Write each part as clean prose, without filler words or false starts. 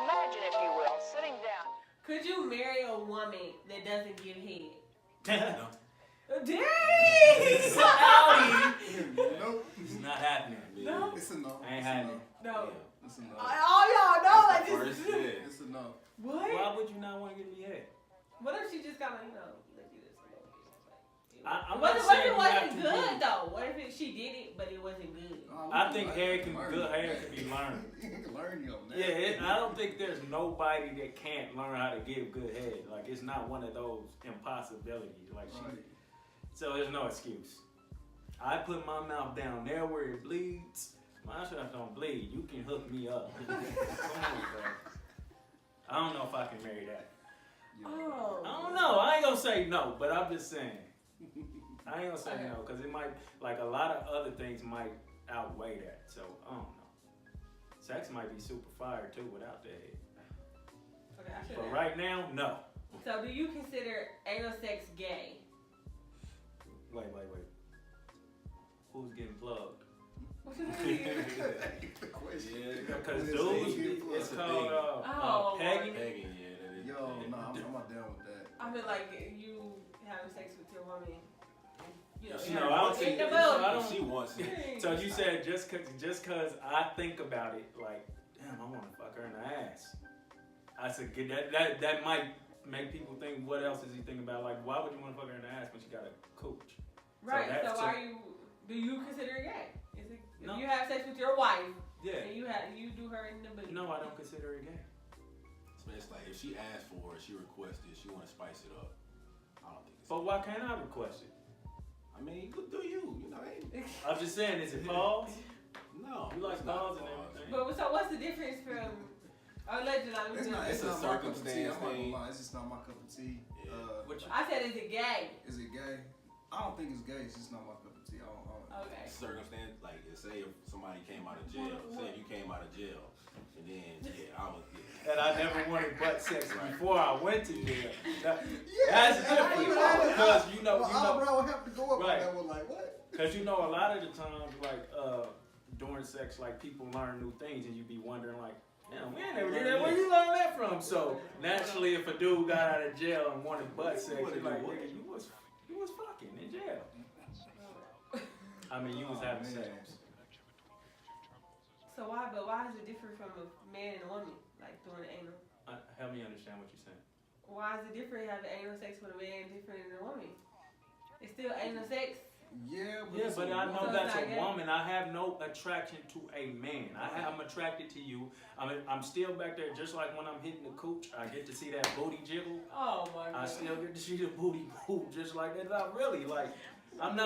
Imagine, if you will, sitting down. Could you marry a woman that doesn't give head? No. Dang! Nope. It's not happening. No. It's a no. Ain't happening. No. It's a no. All y'all know like First, this. yeah. It's a no. What? Why would you not want to give me head? What if she just kind of, let you just a little bit? I'm What not if saying it you have wasn't to good do- though? What if she did it, but it wasn't good? I think good hair can be learned. You can learn your man. Yeah, I don't think there's nobody that can't learn how to give good head. Like, it's not one of those impossibilities. Like, Right. so there's no excuse. I put my mouth down there where it bleeds. My stuff don't bleed. You can hook me up. Come on, bro. I don't know if I can marry that. Oh. I don't know. I ain't gonna say no, but I'm just saying. I ain't gonna say no, because it might, like, a lot of other things might outweigh that. So, I don't know. Sex might be super fire, too, without the head. Okay, I should But ask. right now, no. So do you consider anal sex gay? Wait. Who's getting plugged? What do you mean? The question. Yeah, Because It's dudes, a it's thing. called Oh, pegging. Pegging, yeah, that is. Yo, nah, I'm not down with that. I mean, like you having sex with your woman. You know, No, I don't in think the so. building. I don't- She wants it. So you said just cause I think about it, like, damn, I want to fuck her in the ass. I said that might make people think, what else is he thinking about? Like, why would you want to fuck her in the ass when she got a cooch? Right. So, that's do you consider it gay? Is it No. if you have sex with your wife Yeah. and you do her in the building? No, I don't consider it gay. So it's like if she asked for it, she requested, she want to spice it up. I don't think it's. But why can't I request it? I mean, you do you know? I'm just saying, is it pause? No, You like it's not pause and pause. everything. But so what's the difference from allegedly? It's a not my cup of tea. circumstance I'm not gonna thing. lie. It's just not my cup of tea. Yeah. What you- I said, is it gay? Is it gay? I don't think it's gay. It's just not my cup of tea. I don't. Okay. Circumstance, like say if somebody came out of jail, say if you came out of jail, and then I was. And I never wanted butt sex before I went to jail. That's Yeah, different. I- Because you know, eyebrow would have to go up Right. on that one. Like what? because you know, a lot of the times, like during sex, like people learn new things, and you be wondering, like, damn, we ain't never did that. Where you learn that from? So naturally, if a dude got out of jail and wanted butt sex, you're like, nigga, you was fucking in jail. I mean, you was having man. sex. So why is it different from a man and a woman, like doing anal? Help me understand what you're saying. Why is it different having anal sex with a man different than a woman? It's still anal sex. Yeah, Yeah, it's but a I woman. know So that's it's a not gay? woman. I have no attraction to a man. I'm attracted to you. I'm still back there, just like when I'm hitting the cooch. I get to see that booty jiggle. Oh my I god. still get to see the booty move, just like that. Not really. Like, I'm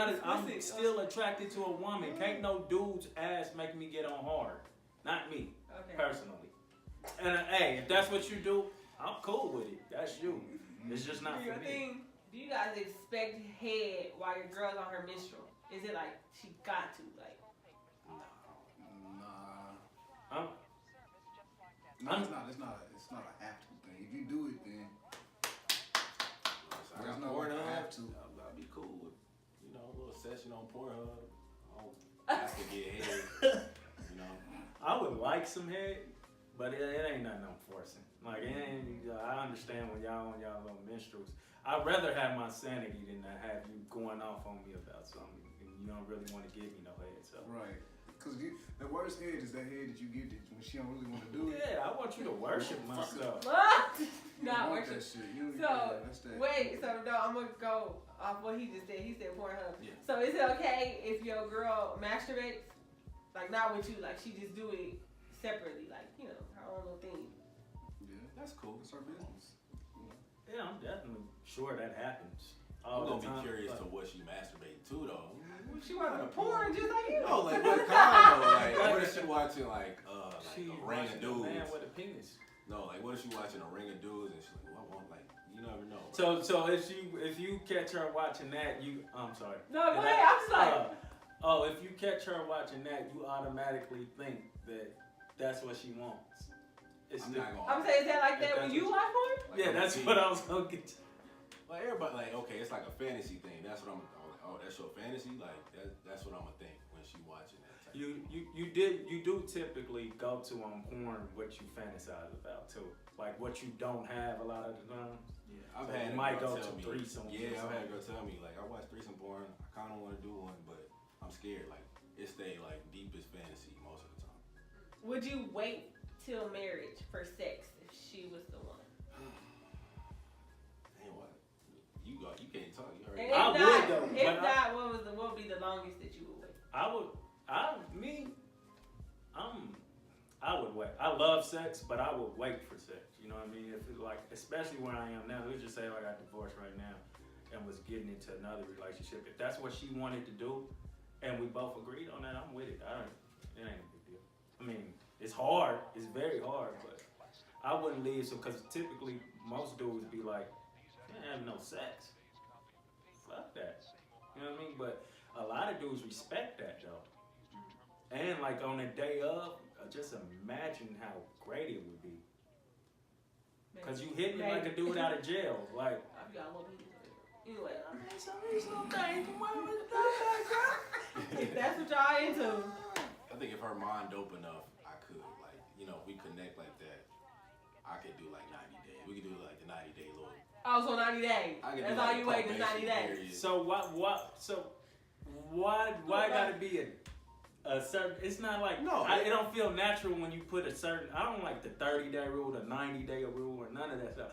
still attracted to a woman. Can't no dude's ass make me get on hard. Not me, Okay. personally. And hey, if that's what you do, I'm cool with it. That's you. It's just not for me. Do you guys expect head while your girl's on her menstrual? Is it like she got to like? Nah. No, I'm- it's not. It's not a have to thing. If you do it, then I there's got no Pornhub. have to. I'll be cool with, a little session on Pornhub. I don't have to get head. I would like some head, but it ain't nothing I'm forcing. Like, it ain't, I understand when y'all on y'all little minstrels. I'd rather have my sanity than to have you going off on me about something and you don't really want to give me no head. So. Right. Because the worst head is that head that you get when she don't really want to do it. Yeah, I want you to worship my stuff. You Not want worship. that shit. You, So that's that. wait, so no, I'm gonna go off what he just said. He said Pornhub. Yeah. So is it okay if your girl masturbates, like not with you, like she just do it separately, like her own little thing? Yeah, That's cool. it's her business. Yeah, I'm definitely sure that happens. I'm All gonna the time, be curious but- to what she masturbating to though. She watching porn just like you. No, like what kind though? Like what is she watching? Like She a ring watching of a dudes. man with a penis. No, like what if she watching a ring of dudes and she's like, well, I want like you never know. So if you catch her watching that, I'm sorry. No, go ahead. I'm just like, If you catch her watching that, you automatically think that that's what she wants. It's I'm the- not gonna. I'm saying, is that like If that when that's you what watch porn? Like, yeah, I'm that's gonna what be- I was gonna get to. Like everybody, like okay, it's like a fantasy thing. That's what I'm like. Oh, that's your fantasy. Like that's what I'm gonna think when she watching that type You do typically go to on porn what you fantasize about too, like what you don't have a lot of the time. Yeah, I've So had you a might girl go tell to me, threesomes. Yeah, or I've had a something. girl tell me like I watch threesome porn. I kind of want to do one, but I'm scared. Like it stay like deepest fantasy most of the time. Would you wait till marriage for sex if she was the one? Damn, what? You can't talk. You heard And me. I would, though, if but not, what would be the longest that you would wait? I would wait. I love sex, but I would wait for sex. You know what I mean? If it's like, especially where I am now, let's just say I got divorced right now and was getting into another relationship. If that's what she wanted to do, and we both agreed on that, I'm with it. It ain't a big deal. I mean, it's hard. It's very hard, but I wouldn't leave. So, because typically most dudes be like, "You ain't have no sex. Fuck that." You know what I mean? But a lot of dudes respect that though. And like on the day of, just imagine how great it would be. Cause you hit me like a dude out of jail. Like, I've got a little bit. Anyway, if that's what y'all into. I think if her mind open enough, I could like if we connect like that, I could do like 90 days. We could do like the 90-day little. Oh, so 90 days. I could That's do, all like, you wait is 90 probation days. period. so why gotta be a certain? It's not like No, it don't feel natural when you put a certain. I don't like the 30-day rule, the 90-day rule, or none of that stuff.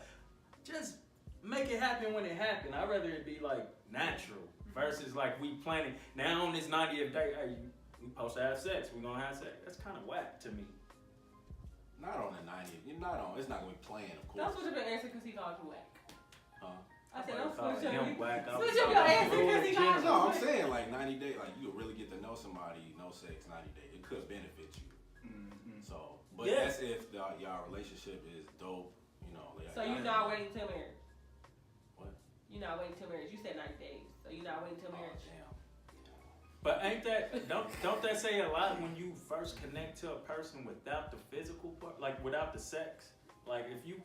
Just make it happen when it happens. I'd rather it be like natural versus like we planning. Now on this 90th day, hey, we supposed to have sex. We gonna have sex. That's kind of whack to me. Not on the 90th. You're not on. It's not gonna be planned, of course. Don't switch up your answer because he called you whack. Huh? I said, don't Calling switch up. him whack. I was Switch up talking your about answer because he rule in called you No, I'm whack. saying like 90 days. Like you could really get to know somebody. No sex, 90 days. It could benefit you. Mm-hmm. So, but Yeah. that's if y'all relationship is dope. So you're not waiting till marriage? What? You're not waiting till marriage. You said 90 days. So you're not waiting till Oh, marriage. damn. But ain't that don't that say a lot when you first connect to a person without the physical part, like without the sex? Like if you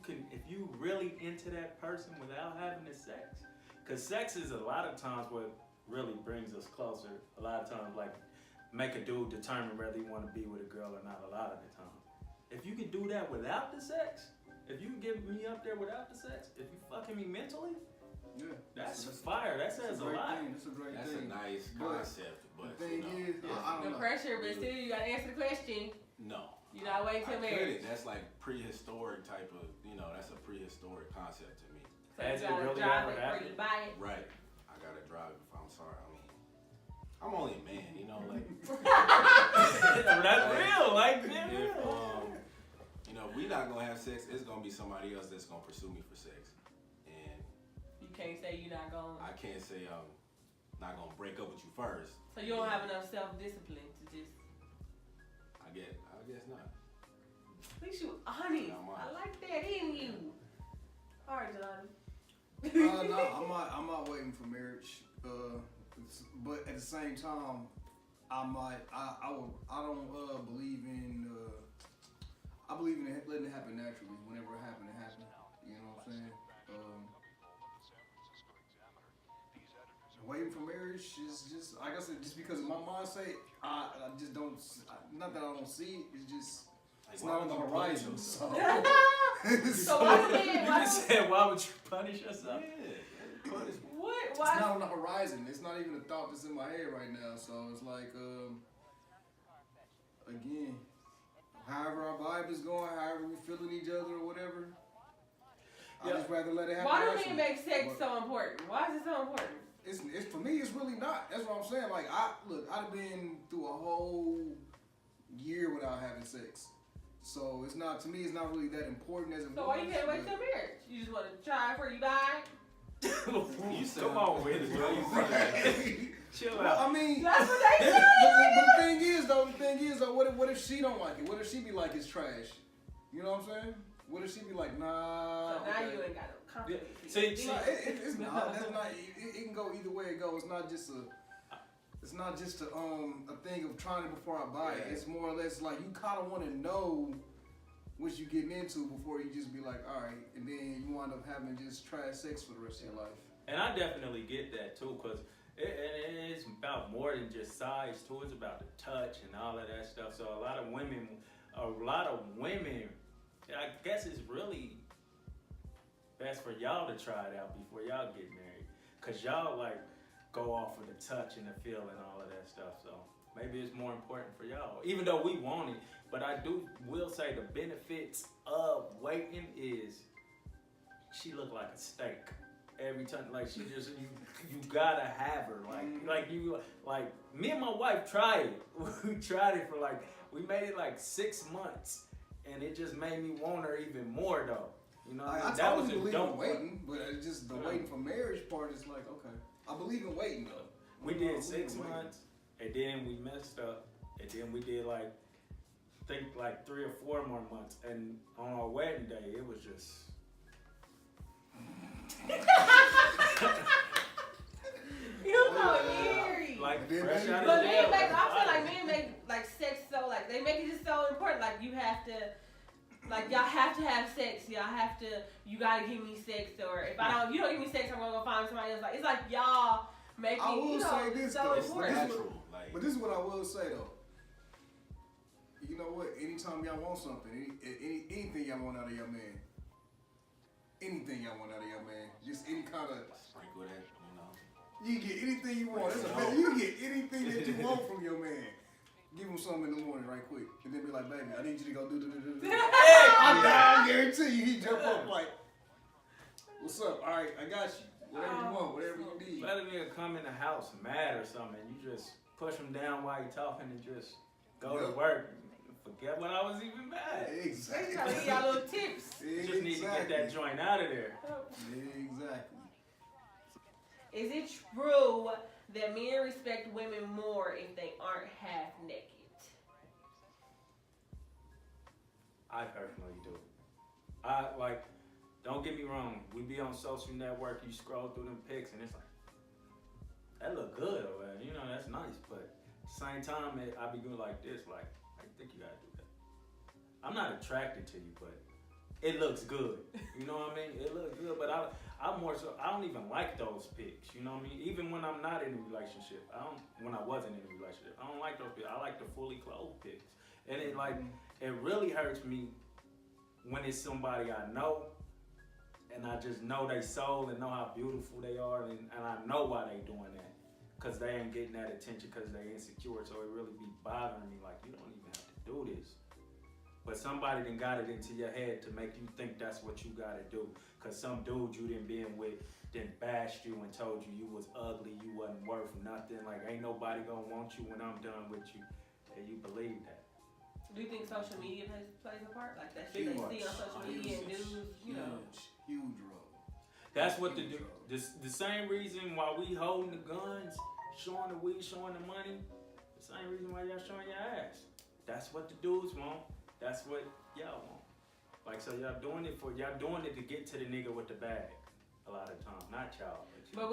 really into that person without having the sex, because sex is a lot of times what really brings us closer. A lot of times, like make a dude determine whether he want to be with a girl or not. A lot of the time, if you can do that without the sex, if you can get me up there without the sex, if you fucking me mentally, Yeah, that's fire. That says a lot. That's a great That's thing. a nice But concept, but the thing is, I The don't know. pressure, but still you gotta answer the question. no. You're not waiting till I marriage. couldn't. That's like prehistoric type of, that's a prehistoric concept to me. So Has you it gotta really drive ever it before happened? you buy it. Right. I gotta drive it if I'm sorry. I mean, I'm only a man, like. That's real. Like If, yeah, real. if we not gonna have sex, it's gonna be somebody else that's gonna pursue me for sex. And You can't say you're not going. I can't say I'm not gonna break up with you first. So you don't have enough self-discipline to just. I guess not. At least you honest. Yeah, I'm honest. I like that in you. All right, Jelani. No, I'm not waiting for marriage. But at the same time, I don't believe in. I believe in letting it happen naturally. Whenever it happen, it happen. You know what I'm saying? Waiting for marriage is just, like I said, just because of my mindset, I just don't. Not that I don't see it. It's just. It's Like, not on the why would you horizon. punish So. So why would You why just said, why would you punish yourself? Yeah. what? It's Why? not on the horizon. It's not even a thought that's in my head right now. So it's like, again, however our vibe is going, however we feeling each other or whatever, Yeah. I'd just rather let it happen. Why do naturally. men make sex But so important? Why is it so important? It's for me. It's really not. That's what I'm saying. Like I've been through a whole year without having sex. So it's not, to me, it's not really that important as it So was. why you can't wait but- till marriage? You just want to try before you buy? You sound- Come on with it, bro. Chill Well, out. I mean, That's what they but tell you. the thing is though, what if she don't like it? What if she be like it's trash? You know what I'm saying? What if she be like, nah? So now okay. you ain't got no confidence. See, It's not, it's not. That's not. It can go either way it goes. It's not just a thing of trying it before I buy it. Yeah. It's more or less like you kind of want to know what you getting into before you just be like, all right, and then you wind up having just trash sex for the rest of your life. And I definitely get that too, because And it's about more than just size too. It's about the touch and all of that stuff. So a lot of women, I guess it's really best for y'all to try it out before y'all get married, cause y'all like go off of the touch and the feel and all of that stuff. So maybe it's more important for y'all, even though we want it. But I will say the benefits of waiting is she look like a steak every time. Like she just you gotta have her. Like me and my wife tried it. We tried it for we made it 6 months, and it just made me want her even more though. You know, I that was totally a believe dope in waiting, but it's just the waiting for marriage part is like, okay, I believe in waiting though. We did 6 months, and then we messed up, and then we did I think 3 or 4 more months, and on our wedding day, it was just. You so eerie. Fresh out But of men jail. make, I feel like men make sex so they make it just so important. You have to, y'all have to have sex. You gotta give me sex, or if you don't give me sex, I'm gonna go find somebody else. It's like y'all make I will say this so though, important. but this is what I will say though. You know what? Anytime y'all want something, anything y'all want out of your man, just any kind of Sprinkle that, you can get anything you want. You can get anything that you want from your man. Give him something in the morning right quick, and then be like, baby, I need you to go do. I guarantee you, he jump up like, what's up? All right, I got you. Whatever you want, whatever you need. Let a nigga come in the house mad or something, you just push him down while he talking and just go to work. Forget what I was even mad. Exactly. He got little tips. You just need to get that joint out of there. Exactly. Is it true that men respect women more if they aren't half naked? I personally do. Don't get me wrong. We be on social network, you scroll through them pics, and it's like, that look good over there. You know, that's nice. But at the same time, I be going like this, I think you gotta do that. I'm not attracted to you, but it looks good. You know what I mean? It looks good, but I'm more so, I don't even like those pics. You know what I mean? Even when I'm not in a relationship, when I wasn't in a relationship, I don't like those pics. I like the fully clothed pics. And it really hurts me when it's somebody I know, and I just know they soul and know how beautiful they are, and I know why they doing that. Because they ain't getting that attention because they insecure, so it really be bothering me you don't even have to do this. But somebody done got it into your head to make you think that's what you gotta do. Because some dude you done been with then bashed you and told you was ugly, you wasn't worth nothing, ain't nobody gonna want you when I'm done with you. And you believe that. Do you think social media plays a part? That shit they see on social media and news, Huge role. That's what the same reason why we holding the guns, showing the weed, showing the money, the same reason why y'all showing your ass. That's what the dudes want. That's what y'all want. So y'all doing it to get to the nigga with the bag a lot of times, not y'all. So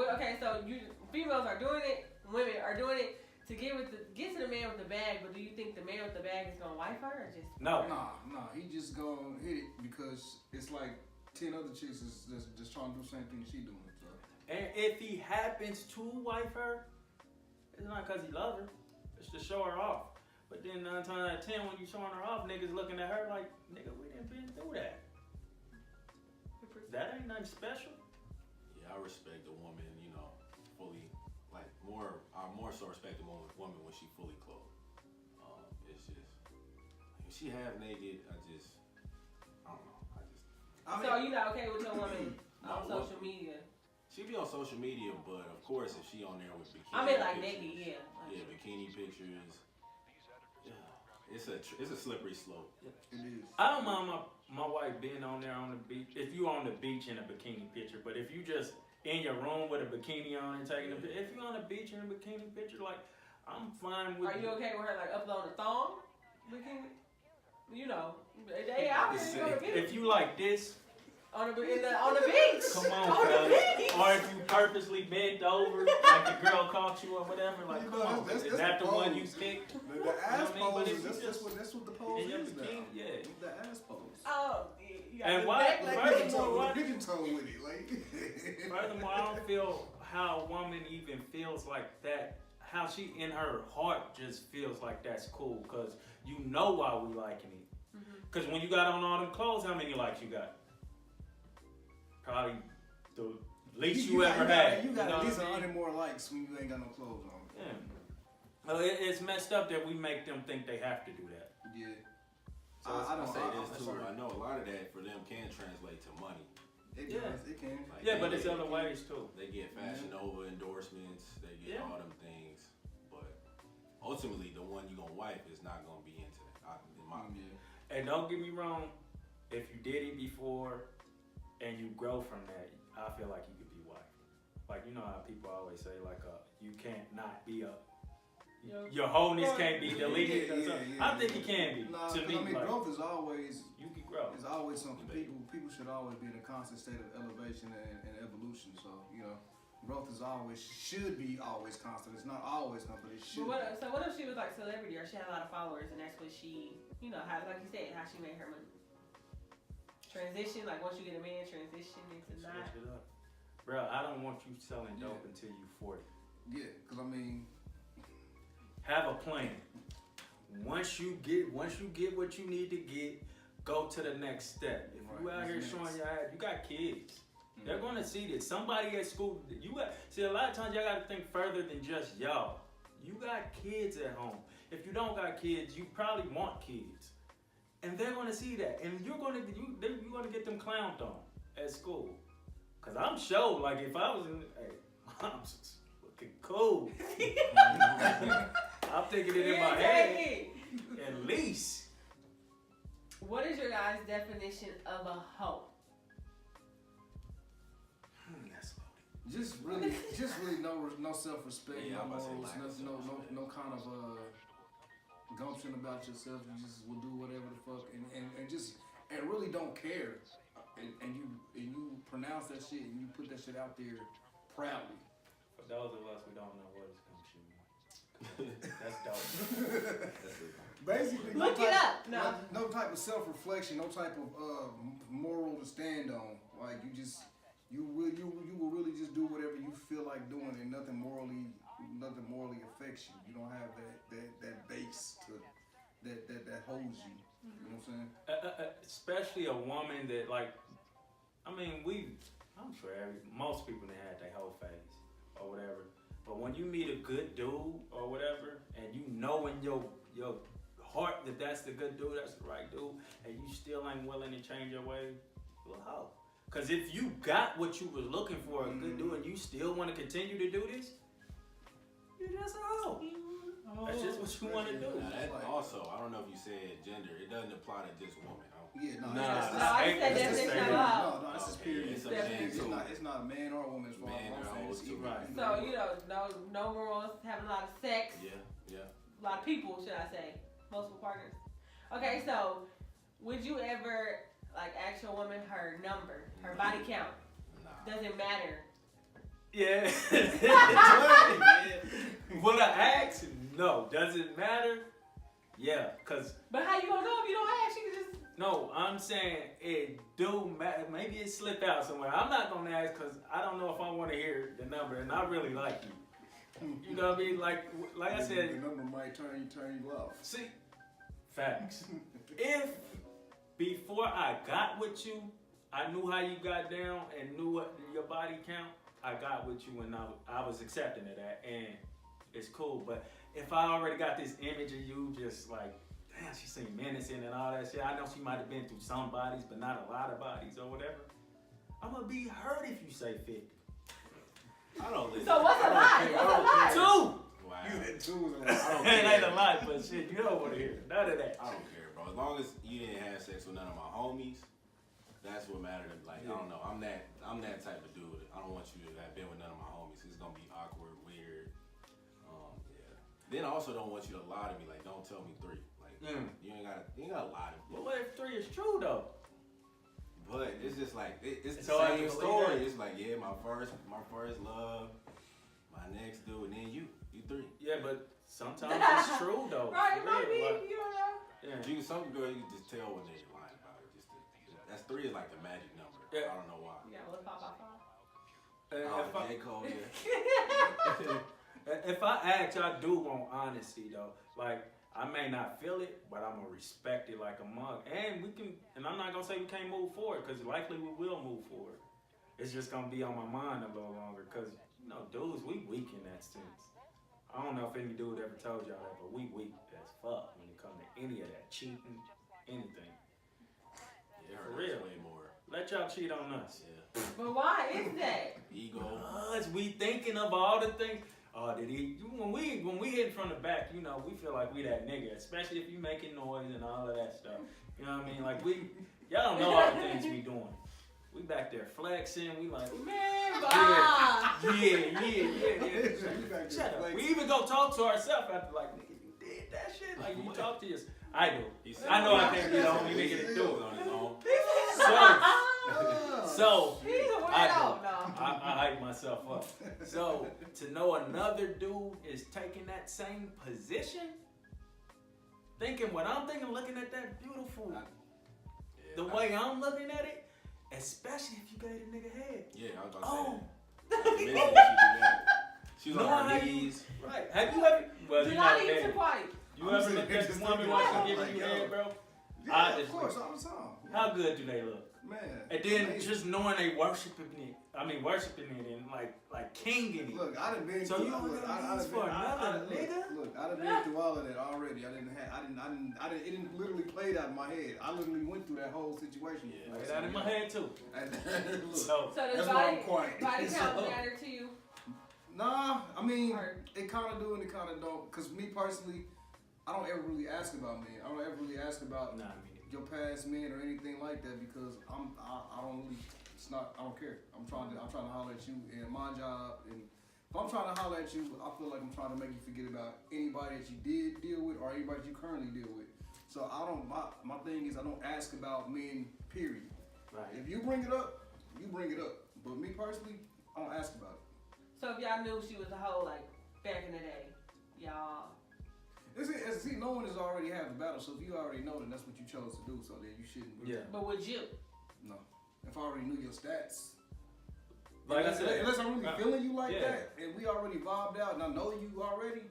females are doing it, women are doing it to get to the man with the bag, but do you think the man with the bag is gonna wife her or just No. Nah, he just gonna hit it because it's 10 other chicks is just trying to do the same thing she doing. So. And if he happens to wife her, it's not because he love her. It's to show her off. But then 9 times out of 10, when you showing her off, niggas looking at her like, nigga, we didn't been through that. That ain't nothing special. Yeah, I respect a woman, fully, I more so respect a woman when she fully clothed. It's just, if she half naked, I don't know. So you're not okay with your woman on social media? She be on social media, but of course, if she on there with bikini naked, yeah. Yeah, bikini pictures. Yeah, it's a slippery slope. It is. I don't mind my wife being on there on the beach. If you on the beach in a bikini picture, but if you just in your room with a bikini on and taking a picture, if you on the beach in a bikini picture, I'm fine with. Are you okay with her uploading a thong bikini? They out here. If you like this. On the beach. Come on, fellas. Or if you purposely bent over, like the girl caught you or whatever, come on. Is that the one you picked? The ass pose, that's what the pose in your is bikini, now. yeah. The ass pose. Oh, and why? Pigeon toe with it, Furthermore, I don't feel how a woman even feels like that. How she in her heart just feels like that's cool, cause you know why we liking it. Cause when you got on all them clothes, how many likes you got? Probably the least you ever had. You got know at least what I mean? 100 more likes when you ain't got no clothes on. Yeah. Well, it's messed up that we make them think they have to do that. Yeah. So I don't say this too. I know a lot of that for them can translate to money. It Yeah. does. It can. Like, Yeah, but they it's get- other ways too. They get Fashion Nova endorsements. They get Yeah. all them things. But ultimately, the one you gonna wife is not gonna be into that. In my opinion. And don't get me wrong, if you did it before and you grow from that, I feel like you could be wife. Like, you know how people always say, like, you can't not be a. Your wholeness can't be deleted. or something. I think it can be. Nah, to 'cause me, I mean, like, growth is always. you can grow. It's always something. People should always be in a constant state of elevation and evolution. So growth is should be always constant. It's not always constant, but it should. So what if she was like celebrity or she had a lot of followers and that's what she, how, like you said, how she made her money? Transition, like once you get a man, transition into not. Switch it up. Bro, I don't want you selling dope Yeah. until you 40. Yeah, because I mean, Have a plan. Once you get what you need to get, go to the next step. If you Right, out here what's showing next? your ass, you got kids. They're gonna see this. Somebody at school. See, a lot of times y'all gotta think further than just y'all. You got kids at home. If you don't got kids, you probably want kids, and they're gonna see that, and you're gonna get them clowned on at school. Cause I'm sure, like if I was in, hey, mom's looking cool. I'm thinking it in my head. At least. What is your guys' definition of a hoe? That's just really no self-respect, Yeah, no I'm about to say morals, lack of self-respect. no kind of gumption about yourself. You just will do whatever the fuck and really don't care. And you pronounce that shit and you put that shit out there proudly. For those of us who don't know what is consumer, that's dope. Basically, Look it up. No. no type of self-reflection, no type of moral to stand on. Like you will really just do whatever you feel like doing, and nothing morally affects you. You don't have that base that holds you. You know what I'm saying? Especially a woman that I'm sure most people that had their whole phase or whatever. But when you meet a good dude or whatever, and you know in your heart that that's the good dude, that's the right dude, and you still ain't willing to change your ways, well, how? Because if you got what you was looking for, a good dude, and you still want to continue to do this, you're just a hoe. That's just what you want to do. Now that also, I don't know if you said gender. It doesn't apply to just women. Yeah, no. I said definition of a hoe. No, it's just Okay, period. it's a man It's too. not. It's not a man or a woman as far Man as or I'm hoe saying. too. Right. So no morals, having a lot of sex, Yeah. a lot of people, should I say, multiple partners. Okay, so would you ever ask your woman her number, her body count? Nah. Does it matter? Yeah. Will I ask? No. Does it matter? Yeah, cause But how you gonna know if you don't ask? You can just. no, I'm saying it do matter. Maybe it slip out somewhere. I'm not gonna ask because I don't know if I want to hear the number, and I really like you. You know what I mean? Like I The said. number might turn you off. See, facts. If before I got with you, I knew how you got down and knew what your body count, I got with you and I was accepting of that, and it's cool. But if I already got this image of you just like, damn, she seemed menacing and all that shit, I know she might have been through some bodies, but not a lot of bodies or whatever. I'm gonna be hurt if you say 50. I don't listen. So what's a lie? What's a lie? 2! Wow. You had two of them. I don't It ain't care. a lot, but shit, you don't want to hear none of that. I don't care, bro. As long as you didn't have sex with none of my homies, that's what mattered. Like, I don't know. I'm that type of dude. I don't want you to have been with none of my homies. It's gonna be awkward, weird. Yeah. Then I also don't want you to lie to me. Like, don't tell me 3. Like, you ain't gotta lie to me. But what if 3 is true though? But it's just like it's the So I same can story. believe that. It's like, yeah, my first love, my next dude, and then you 3. Yeah, but sometimes it's true though. Right, it For might real, be. like, You don't know. yeah. Some girl you can just tell when they're lying about it. That's 3 is like the magic number. Yeah. I don't know why. Yeah, let's pop. Oh, if I- J. Cole, yeah. If I ask, I do want honesty though. Like I may not feel it, but I'm gonna respect it like a mug. And we can, and I'm not gonna say we can't move forward because likely we will move forward. It's just gonna be on my mind a little longer because you know, dudes, we weak in that sense. I don't know if any dude ever told y'all that, but we weak as fuck when it comes to any of that cheating, anything. Yeah, For real. way more. Let y'all cheat on us. Yeah. But why is that? Ego. Cause we thinking of all the things. Oh, did he? When we hit from the back, you know, we feel like we that nigga, especially if you making noise and all of that stuff. You know what I mean? Like y'all don't know all the things we doing. We back there flexing. We like, Man, yeah, Bob. yeah. Shut up. We even go talk to ourselves after like, nigga, you did that shit. Like you talk to yourself. I do. He said- I know I can't be the only nigga to He do was it. on his own. So He's a I weirdo. do. No. I hype myself up. So to know another dude is taking that same position, thinking what I'm thinking, looking at that beautiful, Yeah, the way I'm looking at it, especially if you gave a nigga head. Yeah, I was about Oh, to say. Mentally, she do that. She was No, on her I- knees. right. Have you ever? Well, Do you not not eat there. too quiet. You I'm ever sitting looked here at just the woman thinking, while oh, she giving like, you yo. head, bro? Yeah, I of just- course, all the time. How good do they look? Man. And then amazing. just knowing they worshiping it. I mean, worshiping it and like kinging it. Look, I done been So through. you look, on your I done knees been- for I another done- nigga? Look, I done been through all of that already. I didn't. It didn't literally play out in my head. I literally went through that whole situation. Yeah. Like that in my head too. Look, So So does that's why body, I'm quiet. body count So- matter to you? Nah, I mean, Or- it kind of do and it kind of don't. Cause me personally, I don't ever really ask about men. I don't ever really ask about nah, I mean, your past men or anything like that because I don't really. It's not. I don't care. I'm trying to holler at you and my job. And if I'm trying to holler at you, I feel like I'm trying to make you forget about anybody that you did deal with or anybody that you currently deal with. So I don't. My thing is I don't ask about men. Period. right. If you bring it up, you bring it up. But me personally, I don't ask about it. So if y'all knew she was a hoe like back in the day, y'all. See, no one has already had the battle, so if you already know, then that's what you chose to do. So then you shouldn't. Yeah. But would you? No. If I already knew your stats. Like I said, unless I'm really feeling you like yeah. that, and we already vibed out, and I know you already,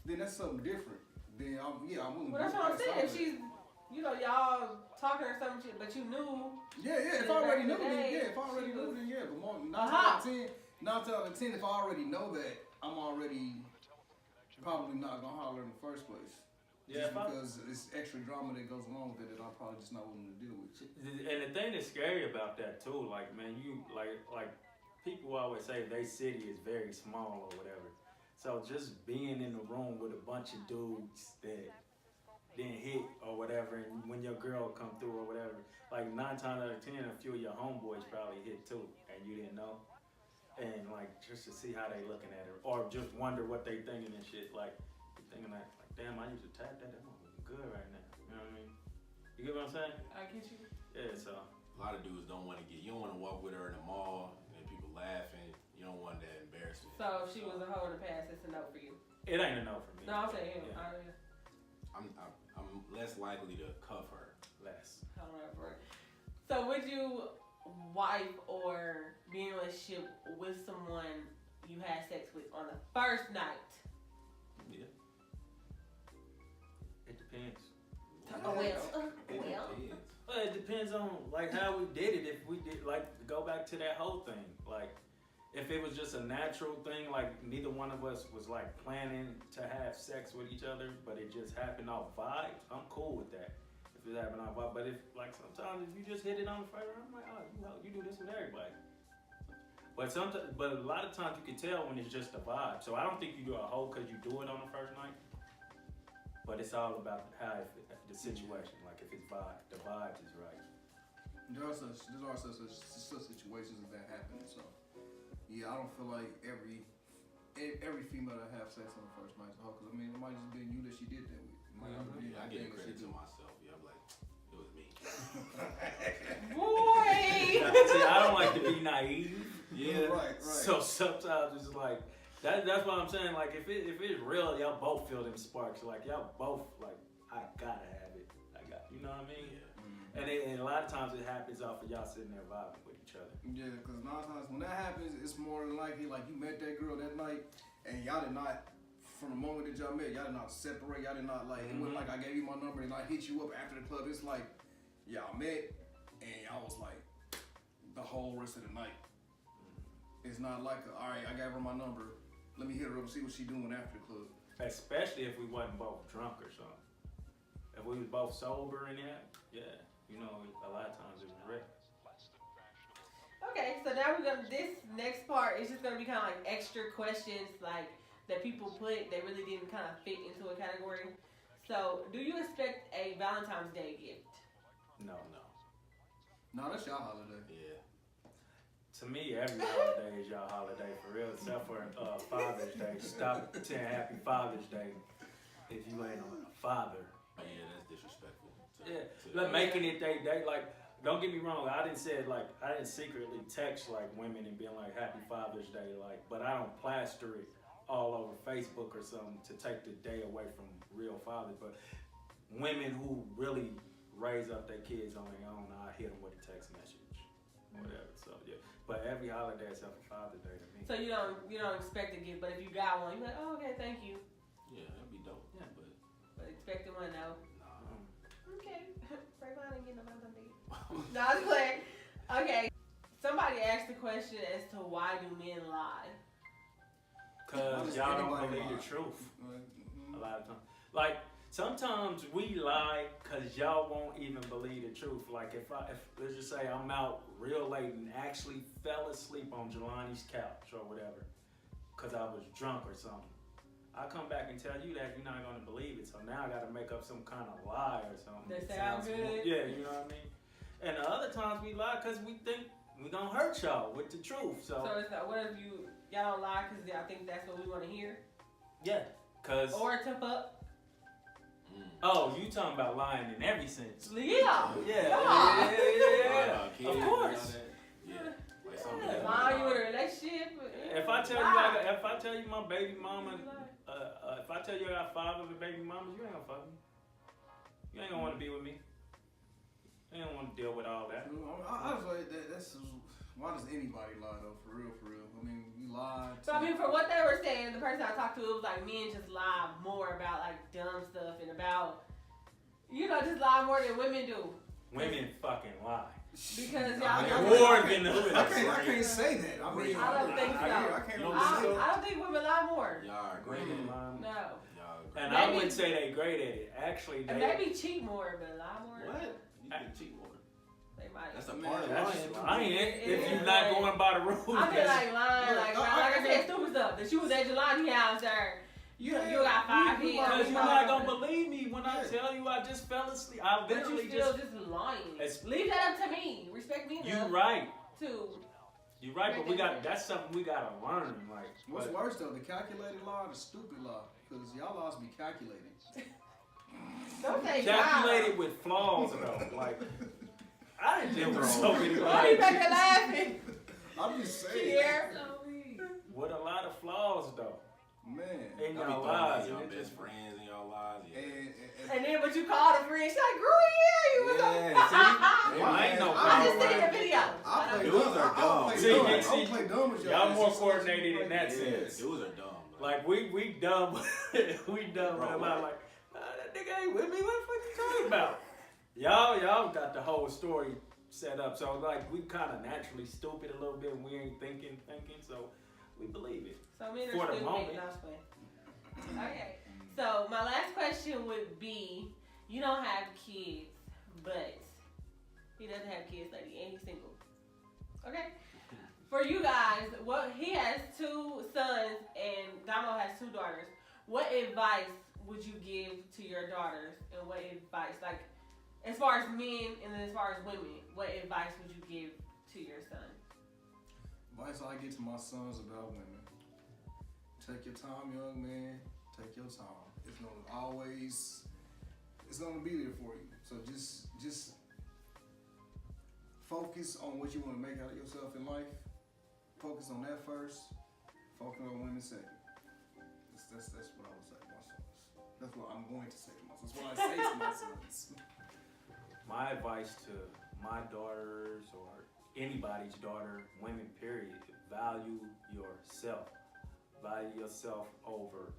then that's something different. Then I'm willing. Well, that's to what I'm pass saying. all If that. she's, y'all talking or some shit, but you knew. Yeah. If I already knew, then yeah. If I already knew, then yeah. But more, 9 out of 10, 9 out of 10, if I already know that, I'm already probably not gonna holler in the first place. Yeah, Just because it's extra drama that goes along with it, that I'm probably just not willing to deal with. and the thing that's scary about that too, like man, you like people always say they city is very small or whatever. So just being in the room with a bunch of dudes that didn't hit or whatever, and when your girl come through or whatever, like 9 times out of 10, a few of your homeboys probably hit too, and you didn't know. And like just to see how they looking at her, or just wonder what they thinking and shit. Like you thinking like damn, I used to tap that. That one looking good right now. You know what I mean? You get what I'm saying? I get you. Yeah. So A lot of dudes don't want to get. You don't want to walk with her in the mall and people laughing. You don't want that embarrassment. So if she was a hoe in the past, it's a no for you. it ain't a no for me. No, I'm saying him. Yeah. I'm less likely to cuff her. Less. I don't know for it. So would you wife or be in a relationship with someone you had sex with on the first night? Yeah. It depends. Well. It depends. Well, it depends on like how we did it. If we did like go back to that whole thing, like if it was just a natural thing, like neither one of us was like planning to have sex with each other, but it just happened off vibe, I'm cool with that. If it happened off vibe, but if like sometimes if you just hit it on the first, I'm like, oh, you do this with everybody. But a lot of times you can tell when it's just a vibe. So I don't think you do a hoe because you do it on the first night. But it's all about how the situation. Like if it's the vibes is right. There are such situations that happen. So yeah, I don't feel like every female that have sex on the first night is a hoe. Cause I mean, it might just been you that she did that with. It might not be Yeah, I the give thing that credit she to do. myself. Yeah, I'm like, it was me. Boy! See, I don't like to be naive. Yeah. Right. So sometimes it's like that's what I'm saying. Like if it's real, y'all both feel them sparks. Like y'all both like I gotta have it. You know what I mean? Yeah. And a lot of times it happens off of y'all sitting there vibing with each other. Yeah, because 9 times when that happens, it's more than likely like you met that girl that night and y'all did not, from the moment that y'all met, y'all did not separate. Y'all did not like, it wasn't like I gave you my number and I hit you up after the club. It's like y'all met and y'all was like the whole rest of the night. It's not like, all right, I gave her my number. Let me hit her up and see what she doing after the club. Especially if we wasn't both drunk or something. If we was both sober in there, yeah, you know, a lot of times it was real. Okay, so now this next part is just gonna be kind of like extra questions like that people put that really didn't kind of fit into a category. So, do you expect a Valentine's Day gift? No. No, that's y'all holiday. Yeah. To me, every holiday is y'all holiday for real, except for Father's Day. Stop saying Happy Father's Day if you ain't a father. Oh, yeah, that's disrespectful. Like making it they like. Don't get me wrong. I didn't say it like I didn't secretly text like women and being like Happy Father's Day, like. But I don't plaster it all over Facebook or something to take the day away from real fathers. But women who really raise up their kids on their own, I hit them with a text message, whatever. So yeah. But every holiday except for Father's Day to me. So you don't expect a gift, but if you got one, you're like, oh, okay, thank you. Yeah, that'd be dope. Yeah. But expecting one, no. Nah. Okay. Franklin didn't get no Valentine's Day. No, I was playing. Okay. Somebody asked the question as to why do men lie? Cause y'all don't Anybody believe lie? the truth. Mm-hmm. A lot of times. Like, sometimes we lie because y'all won't even believe the truth. Like, if let's just say I'm out real late and actually fell asleep on Jelani's couch or whatever because I was drunk or something. I come back and tell you that, you're not going to believe it. So now I got to make up some kind of lie or something. That It sound sounds good. Yeah, you know what I mean? And the other times we lie because we think we going to hurt y'all with the truth. So it's like, what if y'all don't lie because y'all think that's what we want to hear? Yeah, because... Or to fuck? Oh, you talking about lying in every sense. Yeah. Yeah. Kids Of and course. all that. Yeah. Like something that- Why you in a relationship? If I tell you my baby mama, if I tell you I got 5 other baby mamas, you ain't gonna fuck me. You ain't gonna want to be with me. You ain't want to deal with all that. I was like, that's why does anybody lie though? For real. I mean, you lie. So I mean, from what they were saying, the person I talked to, it was like men just lie more about like dumb stuff and about, just lie more than women do. Women fucking lie. Because I y'all mean, More I than the can't say that. I mean, I don't think so. I can't You don't really I say. don't think women lie more. Y'all are great at Women it. lie. No. Y'all are great. And I Maybe- wouldn't say they great at it. Actually, And they. maybe cheat more, but lie more. What? You can cheat more. They might. That's a Man, part of That's lying. lying if Yeah. you're not going by the rules. I feel like lying, Look, like I said, stupid stuff. That you was at Jelani house there. You got 5 you hits. Because you're not gonna believe me when I Yeah. tell you I just fell asleep. I But you literally still just. just lying. It's- Leave that up to me. Respect me You enough right. to. You right, but that's something we gotta learn. Like, What's but- worse though, the calculated lie or the stupid lie? Because y'all lies be calculated. Don't say calculated with flaws though. Like, I didn't deal with so many Why you back lies there laughing? I'm just saying. Here. with a lot of flaws though. Man. In Y'all be your throwing lives, out y'all and it best just- friends and y'all lives. Yeah. And then but you called a friend. She's like, girl, yeah, you was on. Yeah, see? I ain't no I just power. seen the video. I play Dudes dumb. are I dumb. play See, dumb. see, I don't play dumb with y'all It's more just coordinated in that like- sense. Dudes are dumb. Like we dumb, we dumb with a Bro, lot. Like that nigga ain't with me. What the fuck you talking about? Y'all got the whole story set up. So like we kind of naturally stupid a little bit. And we ain't thinking. So we believe it. So men are For the stupid. moment. No, I'm just playing. Okay. So my last question would be, you don't have kids, but he doesn't have kids, lady, and he's single. Okay? For you guys, he has 2 sons and Damo has 2 daughters. What advice would you give to your daughters, and what advice, like, as far as men and then as far as women, what advice would you give to your son? Advice I get to my sons about women. Take your time, young man. Take your time. It's gonna be there for you. So just focus on what you want to make out of yourself in life. Focus on that first. Focus on women second. That's what I would say to my sons. That's what I'm going to say to my sons. That's what I say to my sons. my advice to my daughters or anybody's daughter, women, period, value yourself. Value yourself over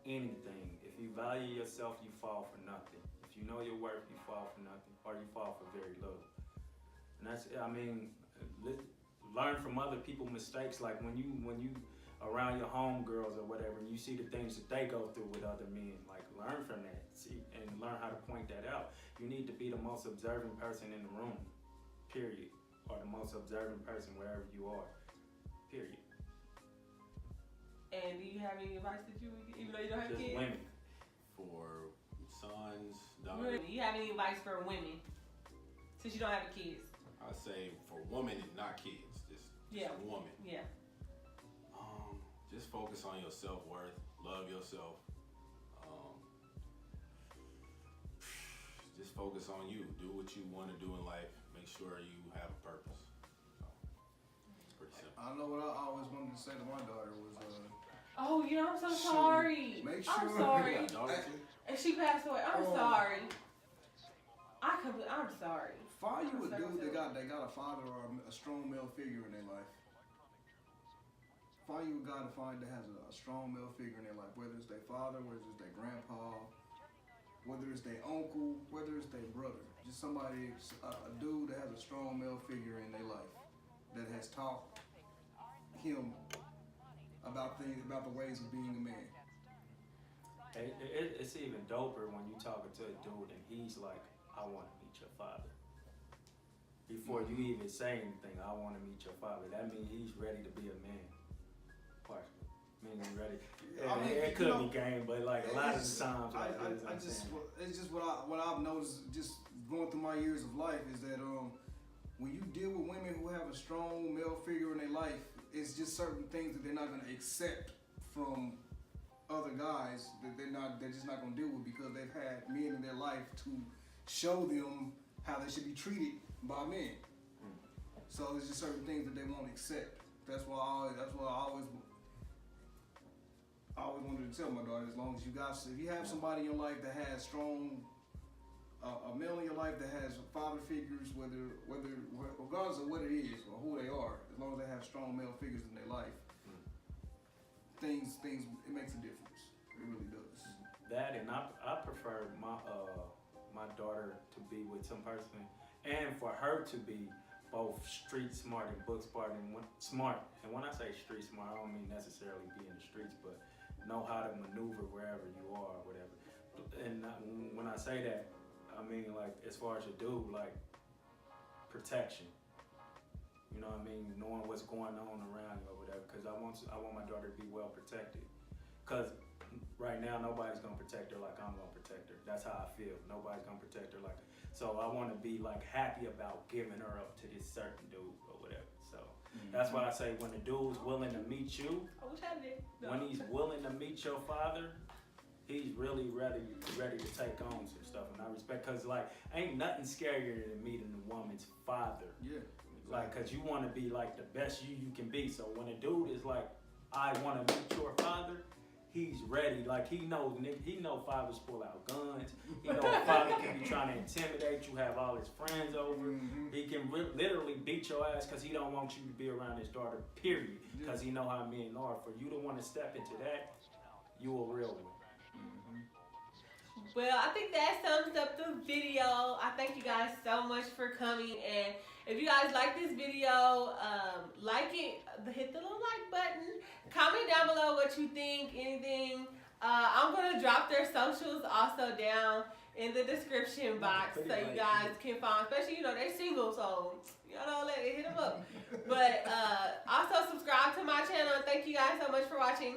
anything. If you value yourself, you fall for nothing. If you know your worth, you fall for nothing, or you fall for very little. And that's, I mean, learn from other people's mistakes. Like when you around your homegirls or whatever, and you see the things that they go through with other men, like learn from that, see, and learn how to point that out. You need to be the most observant person in the room, period, or the most observant person wherever you are, period. And do you have any advice that you would give, even though you don't have Just kids? women. For sons, daughters, Do you have any advice for women since you don't have kids? I say for women, not kids, just Yeah. a woman. Yeah. Just focus on your self-worth, love yourself. Just focus on you. Do what you want to do in life. Make sure you have a purpose. So, it's pretty simple. I know what I always wanted to say to my daughter was, Oh, you know, I'm so Shoot. sorry. Make I'm sure- sorry. You got a daughter too? And she passed away. I'm Oh. sorry. I'm sorry. find you a Respect dude yourself. that got a father or a strong male figure in their life. Find you a guy that has a strong male figure in their life, whether it's their father, whether it's their grandpa, whether it's their uncle, whether it's their brother. Just somebody, a dude that has a strong male figure in their life that has taught him about things, about the ways of being a man. It's even doper when you talking to a dude and he's like, I want to meet your father. Before you even say anything, I want to meet your father. That means he's ready to be a man. Partially. Meaning ready. I mean, it you could know, be game, but like a lot of the times, like, it's just what I've noticed just going through my years of life is that when you deal with women who have a strong male figure in their life, it's just certain things that they're not gonna accept from other guys that they're just not gonna deal with because they've had men in their life to show them how they should be treated by men. So there's just certain things that they won't accept. That's why I always wanted to tell my daughter, as long as if you have somebody in your life that has strong, a male in your life that has father figures, regardless of what it is or who they are, as long as they have strong male figures in their life, things it makes a difference. It really does. That, and I prefer my daughter to be with some person, and for her to be both street smart and book smart smart. And when I say street smart, I don't mean necessarily be in the streets, but know how to maneuver wherever you are or whatever. And when I say that, I mean like as far as a dude, like protection. You know what I mean? Knowing what's going on around you or whatever. Because I want my daughter to be well protected. Because right now nobody's gonna protect her like I'm gonna protect her. That's how I feel. Nobody's gonna protect her like. So I want to be like happy about giving her up to this certain dude or whatever. So that's why I say when the dude's willing to meet you, I wish I did. No. when he's willing to meet your father, he's really ready to take on some stuff. And I respect, cause like ain't nothing scarier than meeting a woman's father. Yeah. Like, cause you want to be like the best you can be. So when a dude is like, I want to meet your father, he's ready. Like he know fathers pull out guns. He know father can be trying to intimidate you, have all his friends over. He can literally beat your ass because he don't want you to be around his daughter. Period. Because he know how men are. For you to want to step into that, you a real one. Well, I think that sums up the video. I thank you guys so much for coming, and if you guys like this video, like it, hit the little like button, comment down below what you think, anything. I'm going to drop their socials also down in the description box so you guys can find, especially, they single, so y'all know, hit them up. But also subscribe to my channel, and thank you guys so much for watching.